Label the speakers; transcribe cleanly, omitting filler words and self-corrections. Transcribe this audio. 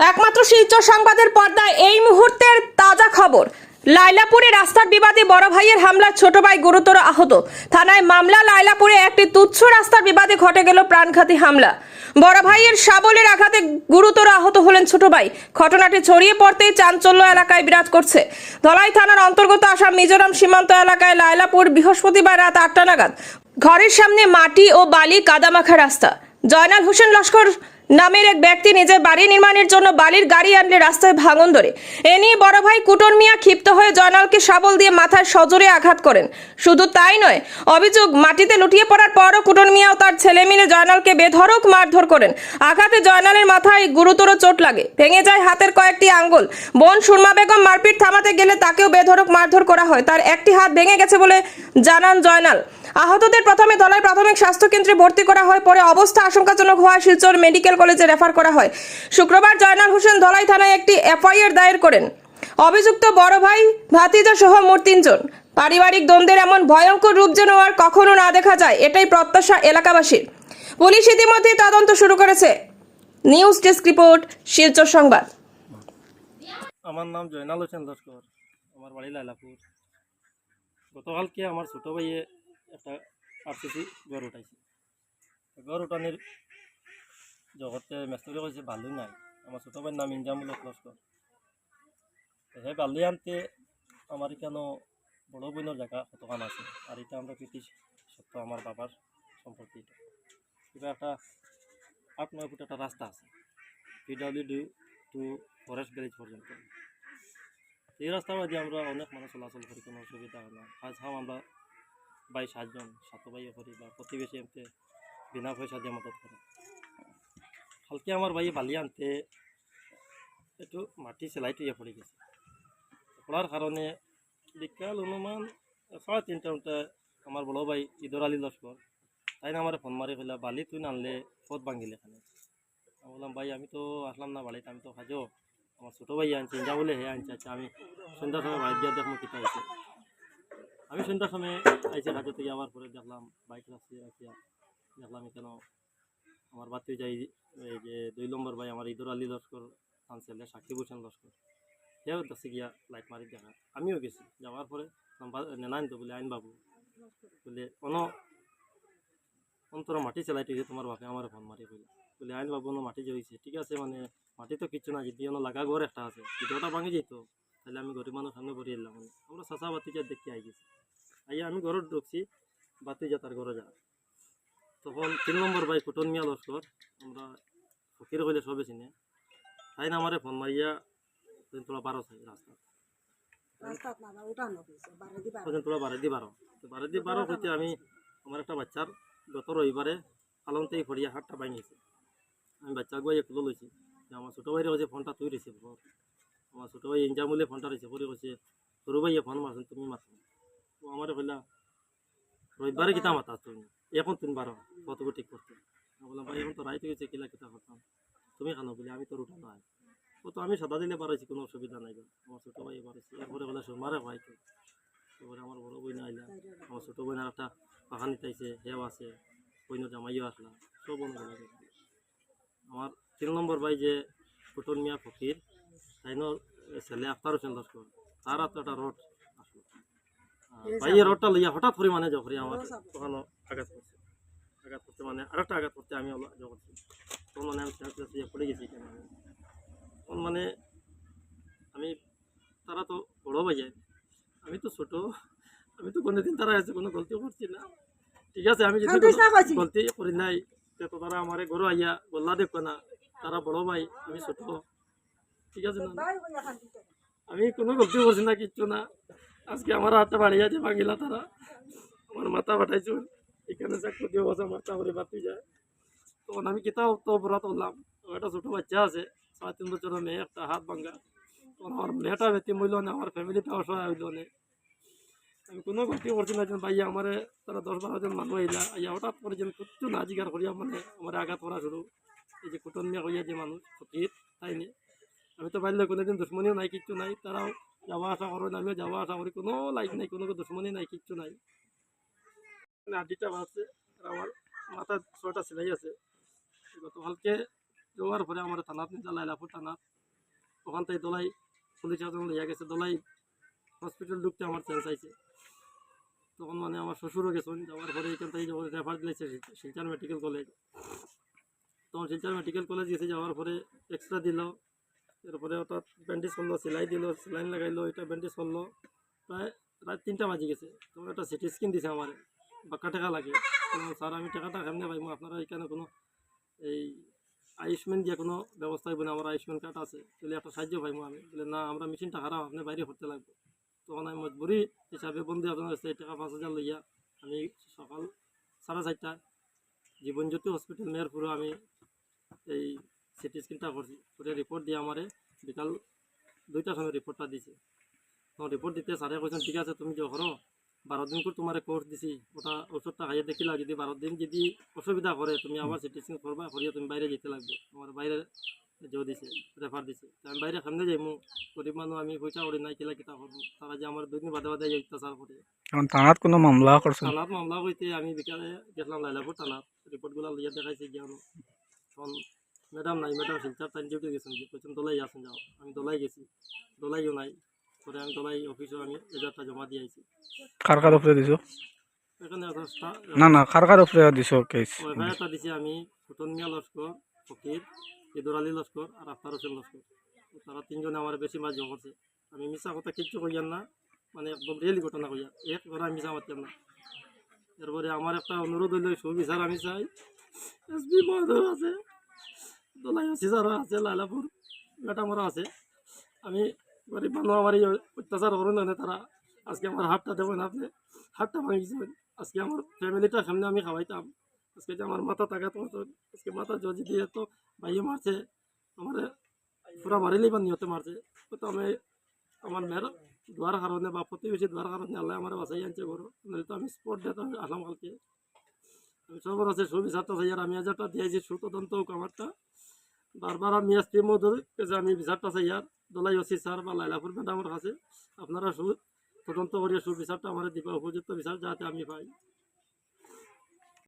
Speaker 1: একমাত্র শিলচর সংবাদের পর্দায় এই মুহূর্তের তাজা খবর। লাইলাপুরে রাস্তার বিবাদে বড় ভাইয়ের হামলা, ছোট ভাই গুরুতর আহত। থানায় মামলা। লাইলাপুরে একটি তুচ্ছ রাস্তার বিবাদে ঘটে গেল প্রাণঘাতী হামলা। বড় ভাইয়ের শাবলের আঘাতে গুরুতর আহত হলেন ছোট ভাই। ঘটনাটি ছড়িয়ে পড়তেই চাঞ্চল্য এলাকায় বিরাজ করছে। ধলাই থানার অন্তর্গত আসাম মিজোরাম সীমান্ত এলাকায় লাইলাপুর বৃহস্পতিবার রাত 8টা নাগাদ ঘরের সামনে মাটি ও বালি কাদামাখা রাস্তা। জয়নাল হোসেন লস্কর নামের এক ব্যক্তি নিজের বাড়ি নির্মাণের জন্য বালির গাড়ি আনলে রাস্তায় ভাঙন ধরে। এ নিয়ে বড় ভাই কুটন মিয়া ক্ষিপ্ত হয়ে জয়নালকে শাবল দিয়ে মাথায় সজোরে আঘাত করেন। শুধু তাই নয়, অভিযোগ মাটিতে লুটিয়ে পড়ার পরও কুটন মিয়া ও তার ছেলে মিলে জয়নালকে বেধড়ক মারধর করেন। আঘাতে জয়নালের মাথায় গুরুতর চোট লাগে, ভেঙে যায় হাতের কয়েকটি আঙ্গুল। বোন সুরমা বেগম মারপিট থামাতে গেলে তাকেও বেধড়ক মারধর করা হয়। তার একটি হাত ভেঙে গেছে বলে জানান জয়নাল। আহতদের প্রথমে ধলাই প্রাথমিক স্বাস্থ্য কেন্দ্রে ভর্তি করা হয়, পরে অবস্থা আশঙ্কাজনক হওয়ায় শিলচর মেডিকেল কলেজে রেফার করা হয়। শুক্রবার জয়নাল হোসেন ধলাই থানায় একটি এফআইআর দায়ের করেন। অভিযুক্ত বড় ভাই, ভাতিজা সহ মোট 3 জন। পারিবারিক দ্বন্দ্বের এমন ভয়ঙ্কর রূপ যেন আর কখনো না দেখা যায়, এটাই প্রত্যাশা এলাকাবাসীর। পুলিশ ইতিমধ্যে তদন্ত শুরু করেছে। নিউজ ডেস্ক রিপোর্ট, শিলচর সংবাদ।
Speaker 2: আমার নাম জয়নাল হোসেন লস্কর, আমার বাড়ি লাইলাপুর। গতকালকে আমার ছোটো ভাইয়ে একটা আরসিসি গড় উঠাইছে। গড় উঠানির জগতে মেস্তরি কইছে বালু নাই। আমার ছোটো ভাইয়ের নাম ইনজামুল হক লস্কর। সেই বালু আনতে আমার এখানে বড় বোনের জায়গা কতখান আছে, আর এটা আমরা কৃতি সত্য আমার বাবার সম্পত্তি। কিবা একটা 8-9 ফুট একটা রাস্তা আছে PWD টু ফরেস্ট গ্যারেজ পর্যন্ত। এই রাস্তা বাদে আমরা অনেক মানুষ চলাচল করি, কোনো অসুবিধা হয় না। আজ আমরা 22-7 জন সাতো ভাইও করি বা প্রতিবেশী এমতে বিনা পয়সা দিয়ে মদত করে। কালকে আমার ভাই বালি আনতে একটু মাটি সেলাইটো পড়ে গেছে। পড়ার কারণে বিকাল অনুমান 3:30 আমার বড় ভাই ঈদর আলী লস্কর তাই না আমার ফোন মারি কইলা, বালি তুই আনলে পথ ভাঙিলে এখানে। আমি বললাম, ভাই আমি তো আসলাম না বাড়িতে, আমি তো খাজো, আমার ছোটো ভাই আনছে যা বলে হে আনছে। আচ্ছা আমি সন্ধ্যার সময় বাইক দিয়ে দেখবো কিতা হয়েছে। আমি সন্ধ্যার সময় আইসে কাজে থেকে আবার পরে দেখলাম বাইক রাখিয়া দেখলাম এখানে আমার বাতি যাই এই যে 2 নম্বর ভাই আমার ঈদর আলী লস্কর আনছেলে সাকিব হোসেন লস্কর, সেও দেখছে গিয়া লাইট মারি দেখা। আমিও গেছি, যাওয়ার পরে নেনাইন তো বলে আইন বাবু বলে অন্তর মাটি চালাইতে হয়েছে তোমার বাপে আমার ফোন মারি কইলা বলে আইন বাবু মাটি জড়িয়েছে। ঠিক আছে, মানে মাটি তো কিচ্ছু না, যদি লাগা ঘর একটা আছে, যদি ওটা ভাঙি যেত তাহলে আমি গরিব মানুষ সামনে ভরিয়ে এলাম। মানে আমরা চাষা বাতিজা দেখতে আই গেছি। আইয়া আমি ঘরে ঢুকছি, বাতিজা তার ঘরে যা। তখন 3 নম্বর ভাই কুটন মিয়া লস্কর, আমরা ফকির হইলে সবে চিনে, তাই না আমারে ফোন মারিয়া তোরা 12 চাই রাস্তা তোরা 12 হইতে আমি আমার একটা বাচ্চার গত রবিবারে আলমতেই ফরিয়া হাটটা ভাঙিয়েছে। আমি বাচ্চা গুয়াই তুলে লইছি, আমার ছোটো ভাইরে হচ্ছে ফোনটা তুই রিসিভ কর। আমার ছোটো ভাই ইনজামুলে ফোনটা রিসিভ করে হচ্ছে সরু ভাইয়া ফোন মারছেন তুমি মারছো। ও আমার কইলা রবিবারে কিতা মাতা তুমি এখন তুমি 12 কতটুকু ঠিক করতে। আমি বললাম, ভাই এখন তো রাইতে গেছে কিলা কিতা করতাম, তুমি খানো বলে আমি তো রুটা নয়। ও তো আমি সাদা দিলে বাড়াইছি, কোনো অসুবিধা নাই। আমার ছোটো ভাই বাড়াইছি। এরপরে বলে মারে ভাই তো এবারে আমার বড় বই আইলা, আমার ছোটো বোনের একটা পাখানি তাইছে, হেও আছে, বইনের জামাইও আসলা, সব বোন গেল। আমার 3 নম্বর ভাই যে কুটন মিয়া ফকির, তাই ছেলে আফতার হোসেন লস্কর, তার তো একটা রোড আসলো। ভাই এই রোডটা লইয়া হঠাৎ পরিমাণে যখন আমার তখন আঘাত করতে মানে আরেকটা আঘাত করতে আমি যখন তখন মানে আমি পড়ে গেছি। কেন তখন মানে আমি তারা তো বড় ভাই যায়, আমি তো ছোট, আমি তো কোনোদিন তারা আছে কোনো গলতিও করছি না। ঠিক আছে, আমি যদি গলতি করি নাই তো তারা আমার ঘরে আইয়া বললা দেখো না, তারা বড় ভাই আমি ছোট। ঠিক আছে না, আমি কোনো গলতি করছি না, কিচ্ছু না। আজকে আমার হাতটা বাড়িয়ে আছে ভাঙিলা, তারা আমার মাথা বাটাইছো এখানে চাকু দিয়ে বসা মাথা করে বাতি যায়। তখন আমি কিতাব তো অপরাধ করলাম, একটা ছোটো বাচ্চা আছে 3.5 বছরের মেয়ে, একটা হাত ভাঙা। তখন আমার মেয়েটা ব্যক্তি মূল্য না, আমার ফ্যামিলিটা অসহায় হইল না। আমি কোনো গল্পি করছি না, ভাইয়া আমার তারা 10-12 জন মানুষ আইলা আইয়া হঠাৎ করে যেন কিচ্ছু না জিজ্ঞাসা করিয়া মানে আমার আঘাত করা শুরু। এই যে কুটন মিয়া হইয়া যে মানুষ ফকির, তাই নিয়ে আমি তো বাইরে কোনোদিন দুশ্মনীও নাই, কিচ্ছু নাই। তারাও যাওয়া আসা করেন, আমিও যাওয়া আসা করি, কোনো লাইক নাই, কোনো দুশ্মনী নাই, কিচ্ছু নাই। আডিটা বাজছে আর আমার মাথার 6টা সেলাই আছে। গতকালকে দেওয়ার পরে আমার থানাত নিয়ে লাইলাপুর থানাত, ওখান থেকে দোলাই পুলিশ একজন লইয়া গেছে, দোলাই হসপিটাল ঢুকতে আমার চান্স আইছে। তখন মানে আমার শ্বশুরও গেছেন, যাওয়ার পরে এখান থেকে যখন রেফার দিয়েছে শিলচর মেডিকেল কলেজ, তখন শিলচর মেডিকেল কলেজ গেছে, যাওয়ার পরে এক্সরে দিল, এরপরে ওটা ব্যান্ডেজ করলো, সেলাই দিল, সেলাইন লাগাইলো, এটা ব্যান্ডেজ করলো, প্রায় রাত 3টা বাজে গেছে। তখন একটা সিটি স্ক্যান দিছে আমার, বাক্কা টাকা লাগে। স্যার আমি টাকাটা কেমনে পাইবো, আপনারা এখানে কোনো এই আয়ুষ্মান দিয়ে কোনো ব্যবস্থা হইব না, আমার আয়ুষ্মান কার্ড আছে, তাহলে একটা সাহায্য পাইবো আমি। বলে না, আমরা মেশিনটা খারাপ, আপনি বাইরে করতে লাগবে। তখন আমি মজবুরি হিসাবে বন্ধু আপনার কাছে টাকা 5,000 লইয়া আমি সকাল 4:30টায় জীবনজ্যোতি হসপিটাল মেয়রপুরে আমি এই সিটি স্ক্যানটা করছি, করে রিপোর্ট দিয়ে আমারে বিকাল 2টার সময় রিপোর্টটা দিছে। তখন রিপোর্ট দিতে স্যারে কইছেন ঠিক আছে তুমি যে করো, 12 দিন করে তোমার কোর্স দিছি, ওটা ওষুধটা খাইয়ে দেখিলা, যদি 12 দিন যদি অসুবিধা করে তুমি আবার সিটি স্ক্যান করবা, করিয়া তুমি বাইরে যেতে লাগবে। আমার বাইরে জো দিছে, রেফার দিছে। আমি বাইরে সামনে যাইমু, গরিব মানুষ আমি, পয়সা করি নাই, কিলা কিতা করবো। তারা যে আমার 2 দিন বাদে বাদে অত্যাচার করে।
Speaker 3: এখন থানাত কোনো মামলা করছেন?
Speaker 2: থানাত মামলা হইতে আমি বিকালে গেছিলাম লাইলাপুর থানাত, রিপোর্টগুলো লইয়া দেখাইছি গিয়ানো। তখন ম্যাডাম নাই, ম্যাডাম শিলচর টাইম ডিউটি গেছেন, বলছেন দোলাই আসেন যাও। আমি দোলাই গেছি, দোলাইও নাই। পরে আমি দোলাই অফিসেও আমি এজারটা জমা দিয়ে আইছি।
Speaker 3: কার উপরে দিছো?
Speaker 2: এখানে
Speaker 3: না কার উপরে দিছো কেস?
Speaker 2: এফআইআরটা দিছি আমি ফুটন মিয়া লস্কর, ফকির, ইদুর আলী লস্কর আর আফতার হোসেন লস্কর। তারা 3জনে আমার বেশি মাঝ করছে। আমি মিশা কথা কিচ্ছু কইয়ান না, মানে একদম রিয়েলি ঘটনা কইয়া, এক করে আমি মিশা মারতাম না। এরপরে আমার একটা অনুরোধ হইল, সুবিচার আমি চাই। এসপি মহোদয় আছে, দোলাই সিজারও আছে, লাইলাপুর ম্যাডামরা আছে। আমি গরিব মানুষ, আমার এই অত্যাচার করুন না তারা। আজকে আমার হাতটা দেবেন আপনি, হাতটা ভাঙিয়েছেন। আজকে আমার ফ্যামিলিটা সামনে আমি খাওয়াইতাম। আজকে যে আমার মাথা টাকা তো, আজকে মাথা জজি দিয়ে তো ভাইয়ে মারছে, আমার পুরা মারিলেই বা নিহতে মারছে। তো আমি আমার মেয়ের দোয়ার কারণে বা প্রতিবেশী দোয়ার কারণে আল্লাহ আমার বাসাই আনছে বড়, নইলে তো আমি স্পট ডেট আসলাম কালকে। আমি সবার আছে সুবিচারটা চাই, আর আমি হাজারটা দিয়েছি সুতদন্ত হোক আমারটা। বারবার আমি এসপি মহোদয় কাছে আমি বিচারটা চাই, আর দোলাই ওসি স্যার বা লাইলাপুর ম্যাডামের কাছে আপনারা তদন্ত করিয়া সুবিচারটা আমার দিবা, উপযুক্ত বিচার যাতে আমি পাই।